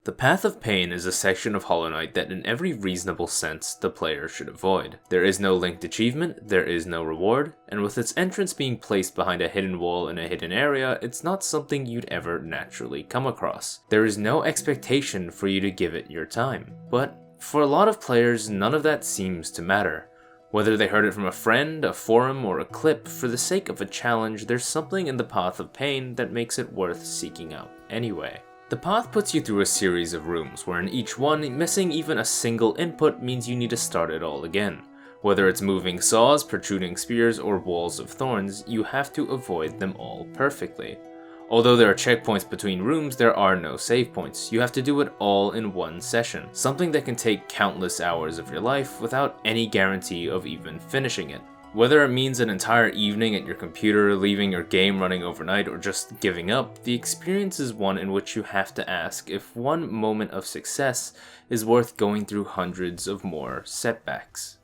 The Path of Pain is a section of Hollow Knight that in every reasonable sense the player should avoid. There is no linked achievement, there is no reward, and with its entrance being placed behind a hidden wall in a hidden area, it's not something you'd ever naturally come across. There is no expectation for you to give it your time. But for a lot of players, none of that seems to matter. Whether they heard it from a friend, a forum, or a clip, for the sake of a challenge, there's something in the Path of Pain that makes it worth seeking out anyway. The path puts you through a series of rooms, where in each one, missing even a single input means you need to start it all again. Whether it's moving saws, protruding spears, or walls of thorns, you have to avoid them all perfectly. Although there are checkpoints between rooms, there are no save points. You have to do it all in one session, something that can take countless hours of your life without any guarantee of even finishing it. Whether it means an entire evening at your computer, leaving your game running overnight, or just giving up, the experience is one in which you have to ask if one moment of success is worth going through hundreds of more setbacks.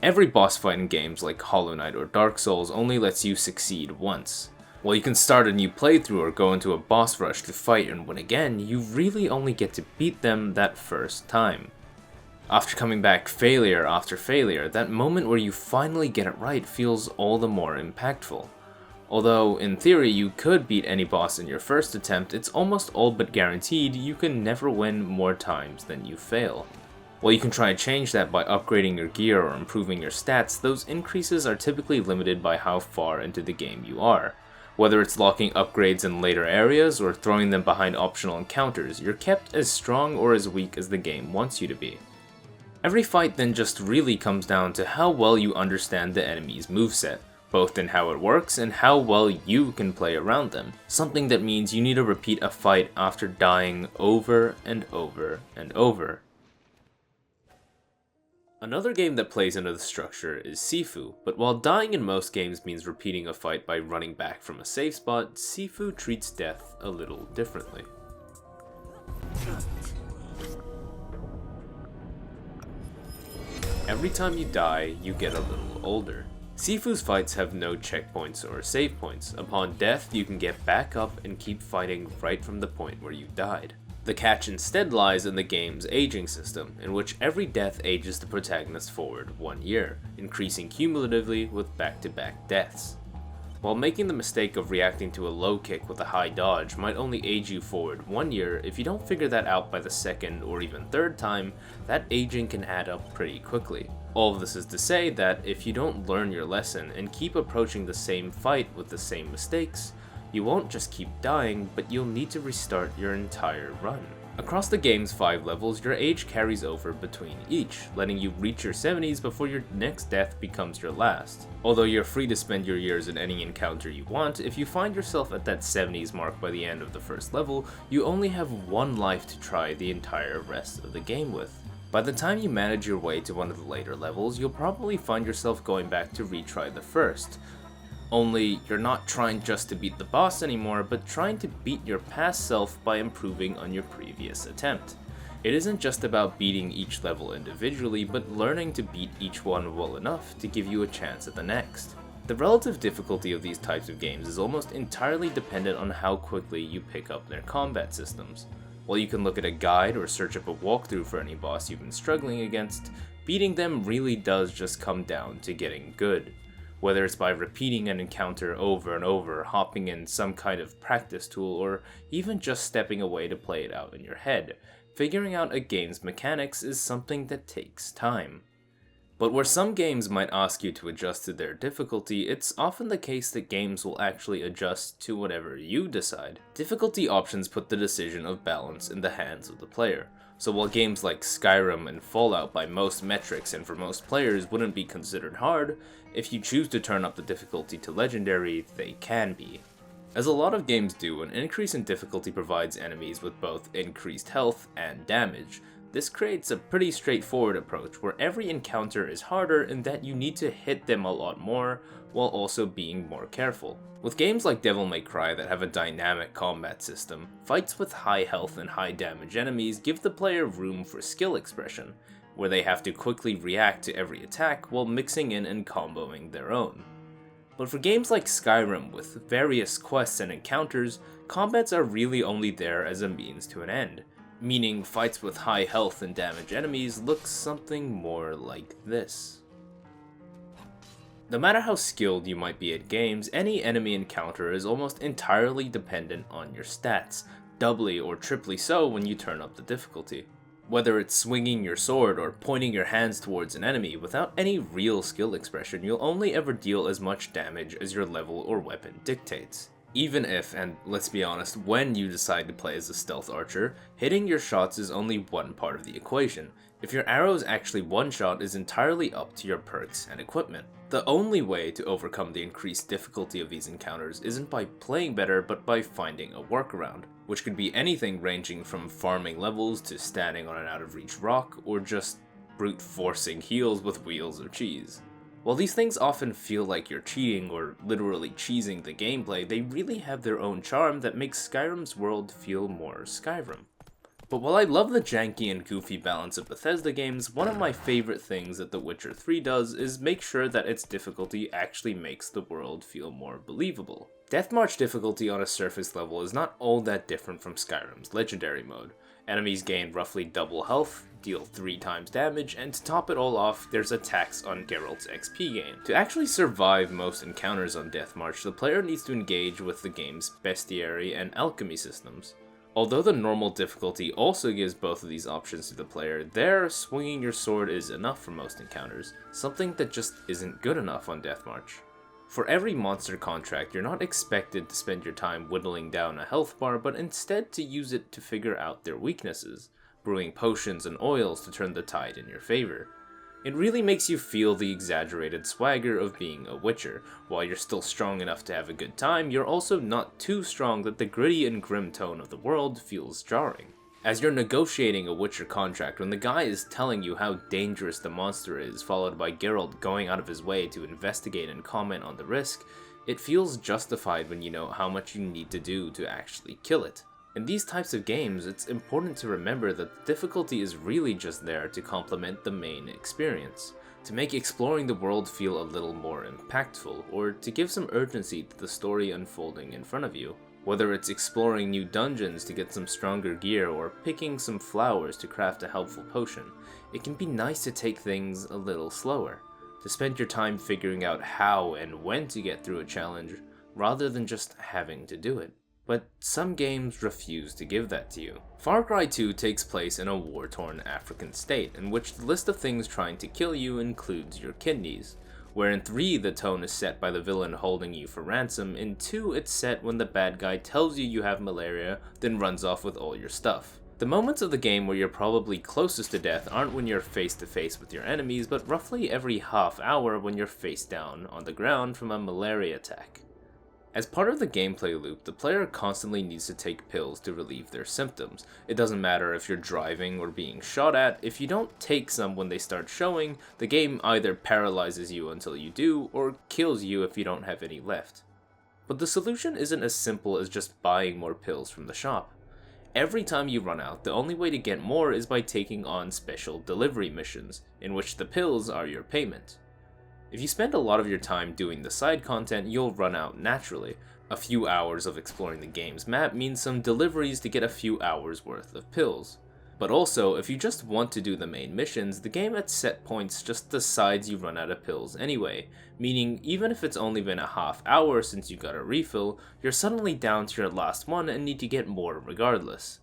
Every boss fight in games like Hollow Knight or Dark Souls only lets you succeed once. While you can start a new playthrough or go into a boss rush to fight and win again, you really only get to beat them that first time. After coming back failure after failure, that moment where you finally get it right feels all the more impactful. Although, in theory, you could beat any boss in your first attempt, it's almost all but guaranteed you can never win more times than you fail. While you can try and change that by upgrading your gear or improving your stats, those increases are typically limited by how far into the game you are. Whether it's locking upgrades in later areas or throwing them behind optional encounters, you're kept as strong or as weak as the game wants you to be. Every fight then just really comes down to how well you understand the enemy's moveset, both in how it works and how well you can play around them. Something that means you need to repeat a fight after dying over and over and over. Another game that plays into the structure is Sifu, but while dying in most games means repeating a fight by running back from a safe spot, Sifu treats death a little differently. Every time you die, you get a little older. Sifu's fights have no checkpoints or save points. Upon death, you can get back up and keep fighting right from the point where you died. The catch instead lies in the game's aging system, in which every death ages the protagonist forward 1 year, increasing cumulatively with back-to-back deaths. While making the mistake of reacting to a low kick with a high dodge might only age you forward 1 year, if you don't figure that out by the second or even third time, that aging can add up pretty quickly. All of this is to say that if you don't learn your lesson and keep approaching the same fight with the same mistakes, you won't just keep dying, but you'll need to restart your entire run. Across the game's 5 levels, your age carries over between each, letting you reach your 70s before your next death becomes your last. Although you're free to spend your years in any encounter you want, if you find yourself at that 70s mark by the end of the first level, you only have 1 life to try the entire rest of the game with. By the time you manage your way to one of the later levels, you'll probably find yourself going back to retry the first. Only, you're not trying just to beat the boss anymore, but trying to beat your past self by improving on your previous attempt. It isn't just about beating each level individually, but learning to beat each one well enough to give you a chance at the next. The relative difficulty of these types of games is almost entirely dependent on how quickly you pick up their combat systems. While you can look at a guide or search up a walkthrough for any boss you've been struggling against, beating them really does just come down to getting good. Whether it's by repeating an encounter over and over, hopping in some kind of practice tool, or even just stepping away to play it out in your head, figuring out a game's mechanics is something that takes time. But where some games might ask you to adjust to their difficulty, it's often the case that games will actually adjust to whatever you decide. Difficulty options put the decision of balance in the hands of the player. So while games like Skyrim and Fallout by most metrics and for most players wouldn't be considered hard, if you choose to turn up the difficulty to legendary, they can be. As a lot of games do, an increase in difficulty provides enemies with both increased health and damage. This creates a pretty straightforward approach where every encounter is harder in that you need to hit them a lot more while also being more careful. With games like Devil May Cry that have a dynamic combat system, fights with high health and high damage enemies give the player room for skill expression, where they have to quickly react to every attack while mixing in and comboing their own. But for games like Skyrim with various quests and encounters, combats are really only there as a means to an end, meaning fights with high health and damage enemies look something more like this. No matter how skilled you might be at games, any enemy encounter is almost entirely dependent on your stats, doubly or triply so when you turn up the difficulty. Whether it's swinging your sword or pointing your hands towards an enemy, without any real skill expression, you'll only ever deal as much damage as your level or weapon dictates. Even if, and let's be honest, when you decide to play as a stealth archer, hitting your shots is only one part of the equation. If your arrows actually one-shot is entirely up to your perks and equipment. The only way to overcome the increased difficulty of these encounters isn't by playing better, but by finding a workaround, which could be anything ranging from farming levels to standing on an out-of-reach rock, or just brute forcing heals with wheels of cheese. While these things often feel like you're cheating or literally cheesing the gameplay, they really have their own charm that makes Skyrim's world feel more Skyrim. But while I love the janky and goofy balance of Bethesda games, one of my favorite things that The Witcher 3 does is make sure that its difficulty actually makes the world feel more believable. Deathmarch difficulty on a surface level is not all that different from Skyrim's Legendary mode. Enemies gain roughly double health, deal 3 times damage, and to top it all off, there's a tax on Geralt's XP gain. To actually survive most encounters on Deathmarch, the player needs to engage with the game's bestiary and alchemy systems. Although the normal difficulty also gives both of these options to the player, swinging your sword is enough for most encounters, something that just isn't good enough on Deathmarch. For every monster contract, you're not expected to spend your time whittling down a health bar, but instead to use it to figure out their weaknesses, brewing potions and oils to turn the tide in your favor. It really makes you feel the exaggerated swagger of being a Witcher. While you're still strong enough to have a good time, you're also not too strong that the gritty and grim tone of the world feels jarring. As you're negotiating a Witcher contract, when the guy is telling you how dangerous the monster is, followed by Geralt going out of his way to investigate and comment on the risk, it feels justified when you know how much you need to do to actually kill it. In these types of games, it's important to remember that the difficulty is really just there to complement the main experience, to make exploring the world feel a little more impactful, or to give some urgency to the story unfolding in front of you. Whether it's exploring new dungeons to get some stronger gear or picking some flowers to craft a helpful potion, it can be nice to take things a little slower, to spend your time figuring out how and when to get through a challenge, rather than just having to do it. But some games refuse to give that to you. Far Cry 2 takes place in a war-torn African state, in which the list of things trying to kill you includes your kidneys. Where in 3 the tone is set by the villain holding you for ransom, in 2 it's set when the bad guy tells you you have malaria, then runs off with all your stuff. The moments of the game where you're probably closest to death aren't when you're face to face with your enemies, but roughly every half hour when you're face down on the ground from a malaria attack. As part of the gameplay loop, the player constantly needs to take pills to relieve their symptoms. It doesn't matter if you're driving or being shot at, if you don't take some when they start showing, the game either paralyzes you until you do, or kills you if you don't have any left. But the solution isn't as simple as just buying more pills from the shop. Every time you run out, the only way to get more is by taking on special delivery missions, in which the pills are your payment. If you spend a lot of your time doing the side content, you'll run out naturally. A few hours of exploring the game's map means some deliveries to get a few hours worth of pills. But also, if you just want to do the main missions, the game at set points just decides you run out of pills anyway, meaning even if it's only been a half hour since you got a refill, you're suddenly down to your last one and need to get more regardless.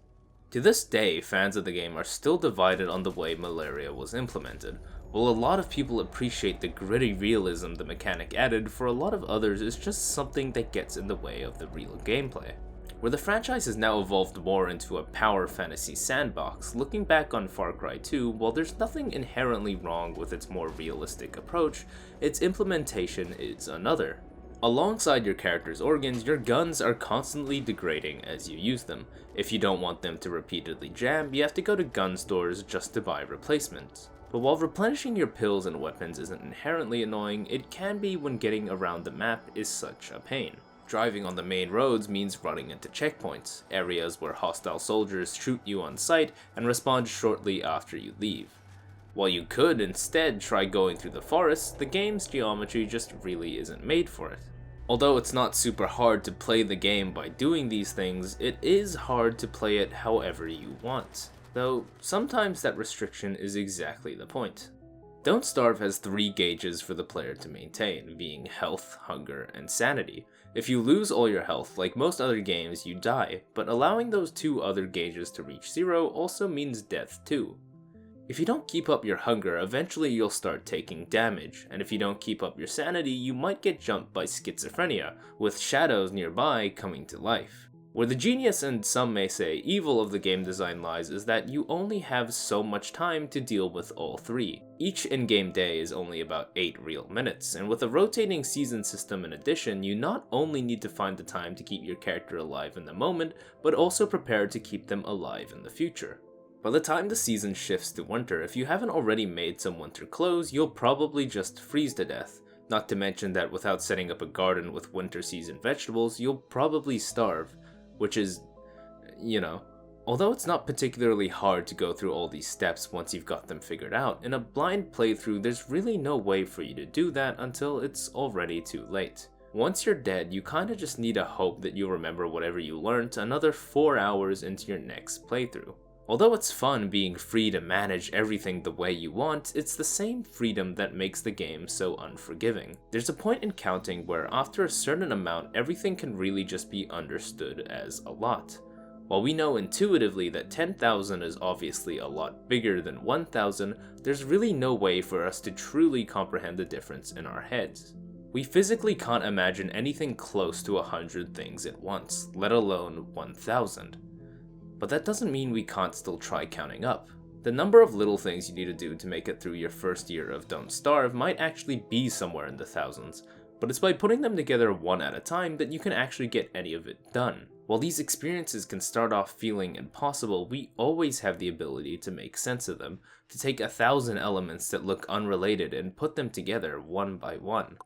To this day, fans of the game are still divided on the way malaria was implemented. While a lot of people appreciate the gritty realism the mechanic added, for a lot of others it's just something that gets in the way of the real gameplay. Where the franchise has now evolved more into a power fantasy sandbox, looking back on Far Cry 2, while there's nothing inherently wrong with its more realistic approach, its implementation is another. Alongside your character's organs, your guns are constantly degrading as you use them. If you don't want them to repeatedly jam, you have to go to gun stores just to buy replacements. But while replenishing your pills and weapons isn't inherently annoying, it can be when getting around the map is such a pain. Driving on the main roads means running into checkpoints, areas where hostile soldiers shoot you on sight and respond shortly after you leave. While you could instead try going through the forest, the game's geometry just really isn't made for it. Although it's not super hard to play the game by doing these things, it is hard to play it however you want. Though sometimes that restriction is exactly the point. Don't Starve has 3 gauges for the player to maintain, being health, hunger, and sanity. If you lose all your health, like most other games, you die, but allowing those 2 other gauges to reach 0 also means death too. If you don't keep up your hunger, eventually you'll start taking damage, and if you don't keep up your sanity, you might get jumped by schizophrenia, with shadows nearby coming to life. Where the genius and some may say evil of the game design lies is that you only have so much time to deal with all 3. Each in-game day is only about 8 real minutes, and with a rotating season system in addition, you not only need to find the time to keep your character alive in the moment, but also prepare to keep them alive in the future. By the time the season shifts to winter, if you haven't already made some winter clothes, you'll probably just freeze to death. Not to mention that without setting up a garden with winter season vegetables, you'll probably starve. Which is, although it's not particularly hard to go through all these steps once you've got them figured out, in a blind playthrough there's really no way for you to do that until it's already too late. Once you're dead, you kinda just need to hope that you'll remember whatever you learned another 4 hours into your next playthrough. Although it's fun being free to manage everything the way you want, it's the same freedom that makes the game so unforgiving. There's a point in counting where after a certain amount, everything can really just be understood as a lot. While we know intuitively that 10,000 is obviously a lot bigger than 1,000, there's really no way for us to truly comprehend the difference in our heads. We physically can't imagine anything close to 100 things at once, let alone 1,000. But that doesn't mean we can't still try counting up. The number of little things you need to do to make it through your first year of Don't Starve might actually be somewhere in the thousands, but it's by putting them together one at a time that you can actually get any of it done. While these experiences can start off feeling impossible, we always have the ability to make sense of them, to take 1,000 elements that look unrelated and put them together one by one.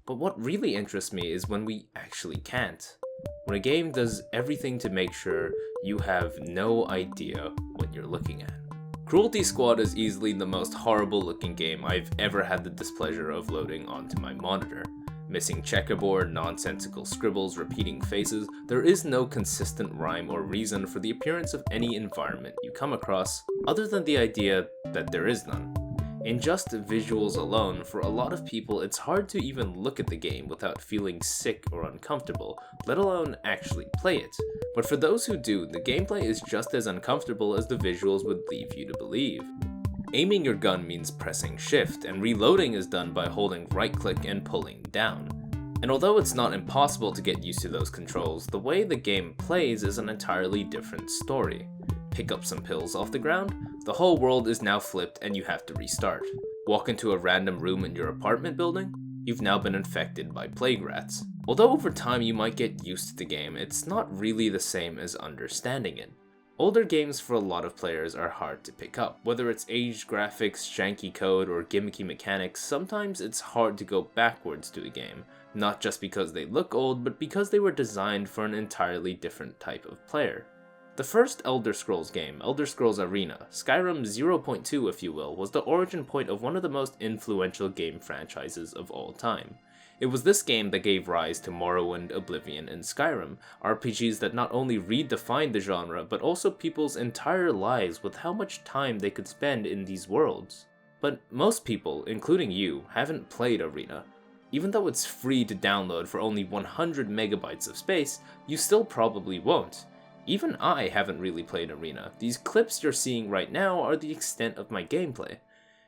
But what really interests me is when we actually can't. When a game does everything to make sure you have no idea what you're looking at. Cruelty Squad is easily the most horrible looking game I've ever had the displeasure of loading onto my monitor. Missing checkerboard, nonsensical scribbles, repeating faces, there is no consistent rhyme or reason for the appearance of any environment you come across, other than the idea that there is none. In just visuals alone, for a lot of people it's hard to even look at the game without feeling sick or uncomfortable, let alone actually play it. But for those who do, the gameplay is just as uncomfortable as the visuals would leave you to believe. Aiming your gun means pressing shift, and reloading is done by holding right click and pulling down. And although it's not impossible to get used to those controls, the way the game plays is an entirely different story. Pick up some pills off the ground, the whole world is now flipped and you have to restart. Walk into a random room in your apartment building, you've now been infected by plague rats. Although over time you might get used to the game, it's not really the same as understanding it. Older games for a lot of players are hard to pick up. Whether it's aged graphics, janky code, or gimmicky mechanics, sometimes it's hard to go backwards to a game, not just because they look old, but because they were designed for an entirely different type of player. The first Elder Scrolls game, Elder Scrolls Arena, Skyrim 0.2 if you will, was the origin point of one of the most influential game franchises of all time. It was this game that gave rise to Morrowind, Oblivion, and Skyrim, RPGs that not only redefined the genre, but also people's entire lives with how much time they could spend in these worlds. But most people, including you, haven't played Arena. Even though it's free to download for only 100 megabytes of space, you still probably won't. Even I haven't really played Arena. These clips you're seeing right now are the extent of my gameplay.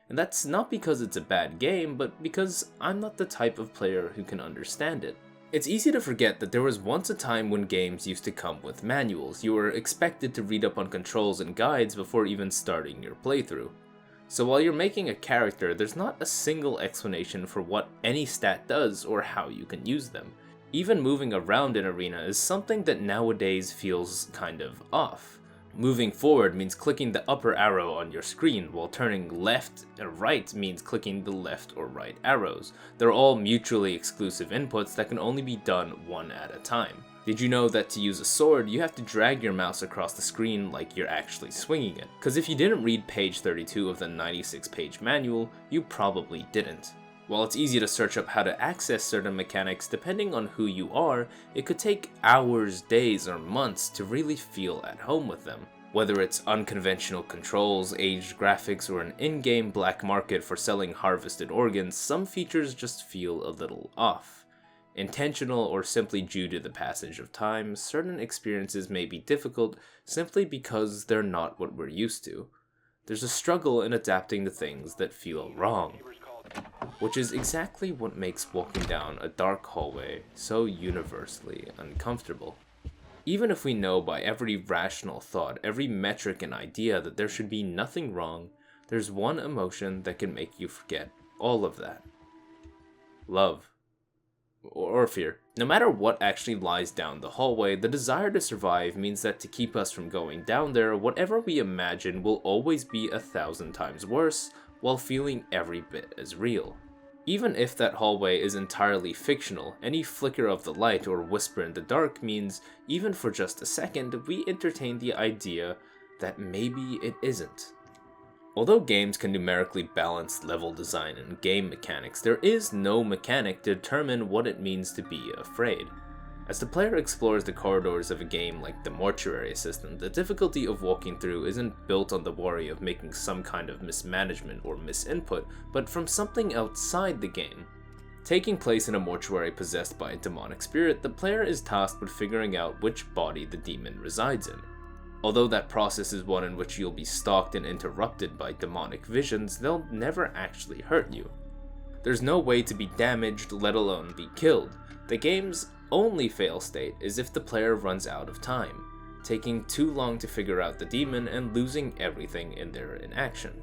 And that's not because it's a bad game, but because I'm not the type of player who can understand it. It's easy to forget that there was once a time when games used to come with manuals. You were expected to read up on controls and guides before even starting your playthrough. So while you're making a character, there's not a single explanation for what any stat does or how you can use them. Even moving around in Arena is something that nowadays feels kind of off. Moving forward means clicking the upper arrow on your screen, while turning left or right means clicking the left or right arrows. They're all mutually exclusive inputs that can only be done one at a time. Did you know that to use a sword, you have to drag your mouse across the screen like you're actually swinging it? Because if you didn't read page 32 of the 96-page manual, you probably didn't. While it's easy to search up how to access certain mechanics, depending on who you are, it could take hours, days, or months to really feel at home with them. Whether it's unconventional controls, aged graphics, or an in-game black market for selling harvested organs, some features just feel a little off. Intentional or simply due to the passage of time, certain experiences may be difficult simply because they're not what we're used to. There's a struggle in adapting to things that feel wrong, which is exactly what makes walking down a dark hallway so universally uncomfortable. Even if we know by every rational thought, every metric and idea that there should be nothing wrong, there's one emotion that can make you forget all of that. Love. Or fear. No matter what actually lies down the hallway, the desire to survive means that to keep us from going down there, whatever we imagine will always be 1,000 times worse, while feeling every bit as real. Even if that hallway is entirely fictional, any flicker of the light or whisper in the dark means, even for just a second, we entertain the idea that maybe it isn't. Although games can numerically balance level design and game mechanics, there is no mechanic to determine what it means to be afraid. As the player explores the corridors of a game like the Mortuary Assistant, the difficulty of walking through isn't built on the worry of making some kind of mismanagement or misinput, but from something outside the game. Taking place in a mortuary possessed by a demonic spirit, the player is tasked with figuring out which body the demon resides in. Although that process is one in which you'll be stalked and interrupted by demonic visions, they'll never actually hurt you. There's no way to be damaged, let alone be killed. The game's only fail state is if the player runs out of time, taking too long to figure out the demon and losing everything in their inaction.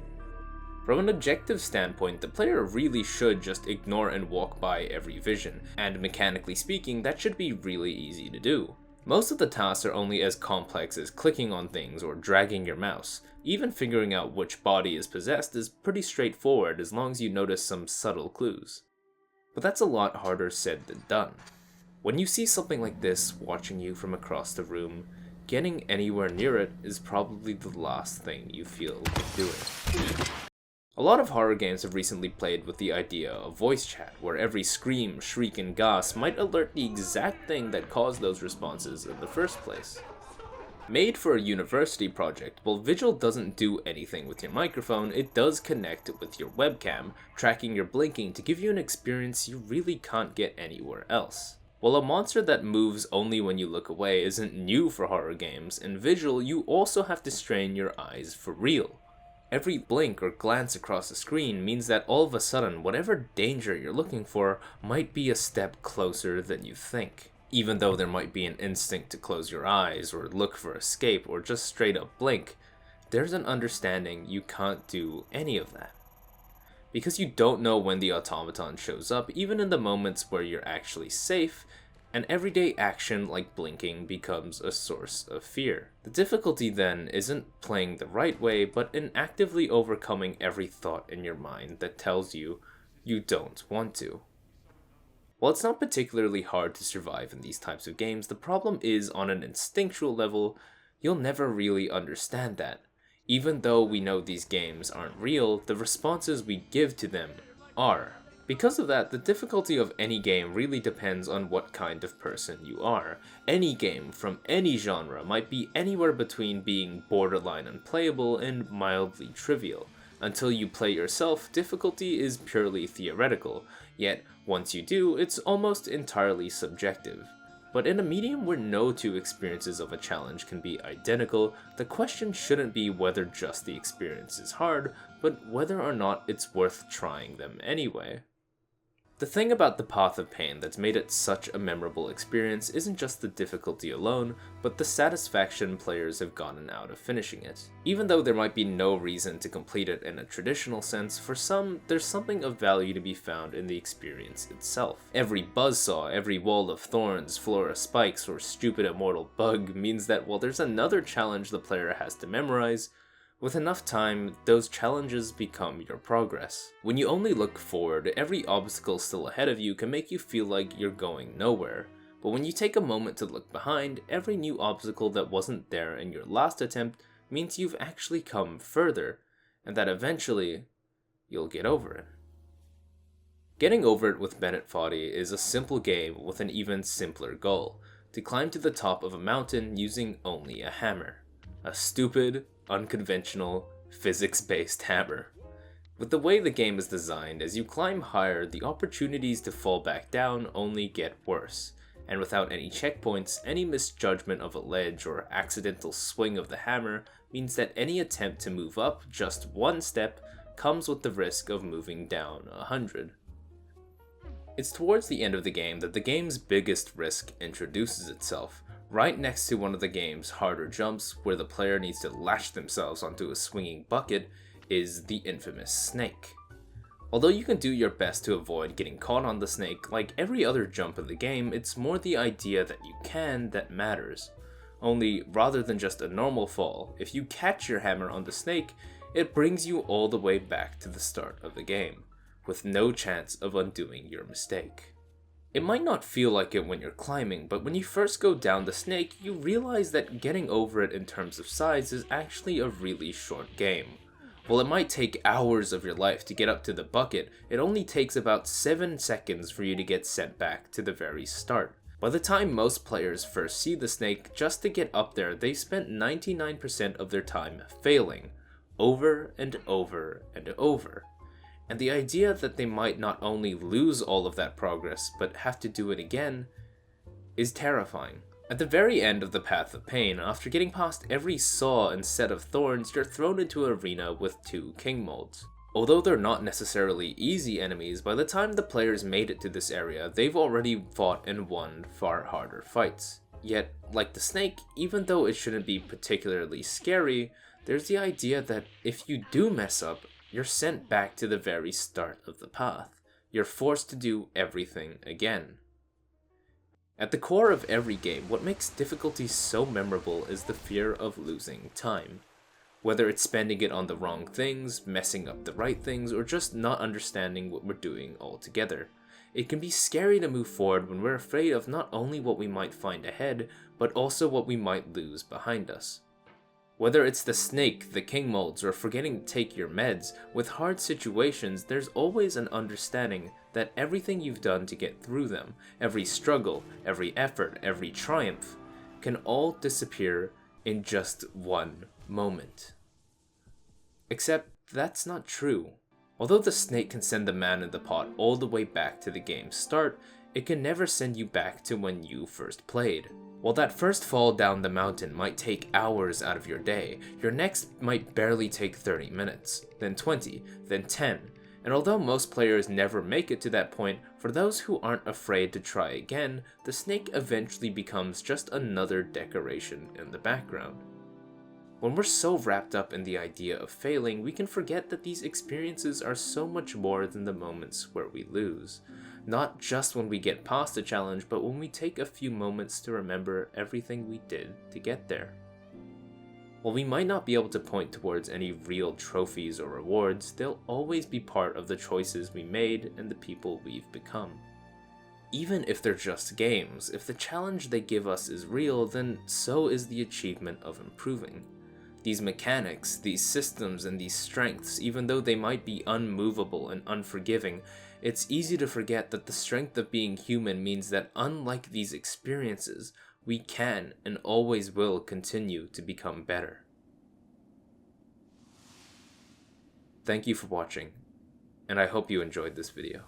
From an objective standpoint, the player really should just ignore and walk by every vision, and mechanically speaking, that should be really easy to do. Most of the tasks are only as complex as clicking on things or dragging your mouse. Even figuring out which body is possessed is pretty straightforward as long as you notice some subtle clues. But that's a lot harder said than done. When you see something like this watching you from across the room, getting anywhere near it is probably the last thing you feel like doing. A lot of horror games have recently played with the idea of voice chat, where every scream, shriek, and gasp might alert the exact thing that caused those responses in the first place. Made for a university project, while Vigil doesn't do anything with your microphone, it does connect it with your webcam, tracking your blinking to give you an experience you really can't get anywhere else. While a monster that moves only when you look away isn't new for horror games, in Vigil you also have to strain your eyes for real. Every blink or glance across the screen means that all of a sudden whatever danger you're looking for might be a step closer than you think. Even though there might be an instinct to close your eyes or look for escape or just straight up blink, there's an understanding you can't do any of that. Because you don't know when the automaton shows up, even in the moments where you're actually safe, an everyday action like blinking becomes a source of fear. The difficulty then isn't playing the right way, but in actively overcoming every thought in your mind that tells you you don't want to. While it's not particularly hard to survive in these types of games, the problem is on an instinctual level, you'll never really understand that. Even though we know these games aren't real, the responses we give to them are. Because of that, the difficulty of any game really depends on what kind of person you are. Any game from any genre might be anywhere between being borderline unplayable and mildly trivial. Until you play yourself, difficulty is purely theoretical, yet once you do, it's almost entirely subjective. But in a medium where no two experiences of a challenge can be identical, the question shouldn't be whether just the experience is hard, but whether or not it's worth trying them anyway. The thing about the Path of Pain that's made it such a memorable experience isn't just the difficulty alone, but the satisfaction players have gotten out of finishing it. Even though there might be no reason to complete it in a traditional sense, for some, there's something of value to be found in the experience itself. Every buzzsaw, every wall of thorns, floor of spikes, or stupid immortal bug means that while there's another challenge the player has to memorize, with enough time, those challenges become your progress. When you only look forward, every obstacle still ahead of you can make you feel like you're going nowhere. But when you take a moment to look behind, every new obstacle that wasn't there in your last attempt means you've actually come further, and that eventually, you'll get over it. Getting Over It with Bennett Foddy is a simple game with an even simpler goal: to climb to the top of a mountain using only a hammer. A stupid, unconventional, physics-based hammer. With the way the game is designed, as you climb higher, the opportunities to fall back down only get worse, and without any checkpoints, any misjudgment of a ledge or accidental swing of the hammer means that any attempt to move up just one step comes with the risk of moving down 100. It's towards the end of the game that the game's biggest risk introduces itself, right next to one of the game's harder jumps where the player needs to lash themselves onto a swinging bucket is the infamous snake. Although you can do your best to avoid getting caught on the snake, like every other jump in the game, it's more the idea that you can that matters. Only, rather than just a normal fall, if you catch your hammer on the snake, it brings you all the way back to the start of the game, with no chance of undoing your mistake. It might not feel like it when you're climbing, but when you first go down the snake, you realize that getting over it in terms of size is actually a really short game. While it might take hours of your life to get up to the bucket, it only takes about 7 seconds for you to get sent back to the very start. By the time most players first see the snake, just to get up there, they spent 99% of their time failing, over and over and over. And the idea that they might not only lose all of that progress, but have to do it again, is terrifying. At the very end of the Path of Pain, after getting past every saw and set of thorns, you're thrown into an arena with 2 king molds. Although they're not necessarily easy enemies, by the time the players made it to this area, they've already fought and won far harder fights. Yet, like the snake, even though it shouldn't be particularly scary, there's the idea that if you do mess up, you're sent back to the very start of the path. You're forced to do everything again. At the core of every game, what makes difficulty so memorable is the fear of losing time. Whether it's spending it on the wrong things, messing up the right things, or just not understanding what we're doing altogether. It can be scary to move forward when we're afraid of not only what we might find ahead, but also what we might lose behind us. Whether it's the snake, the king molds, or forgetting to take your meds, with hard situations, there's always an understanding that everything you've done to get through them, every struggle, every effort, every triumph, can all disappear in just one moment. Except that's not true. Although the snake can send the man in the pot all the way back to the game's start, it can never send you back to when you first played. While that first fall down the mountain might take hours out of your day, your next might barely take 30 minutes, then 20, then 10, and although most players never make it to that point, for those who aren't afraid to try again, the snake eventually becomes just another decoration in the background. When we're so wrapped up in the idea of failing, we can forget that these experiences are so much more than the moments where we lose. Not just when we get past a challenge, but when we take a few moments to remember everything we did to get there. While we might not be able to point towards any real trophies or rewards, they'll always be part of the choices we made and the people we've become. Even if they're just games, if the challenge they give us is real, then so is the achievement of improving. These mechanics, these systems, and these strengths, even though they might be unmovable and unforgiving, it's easy to forget that the strength of being human means that unlike these experiences, we can and always will continue to become better. Thank you for watching, and I hope you enjoyed this video.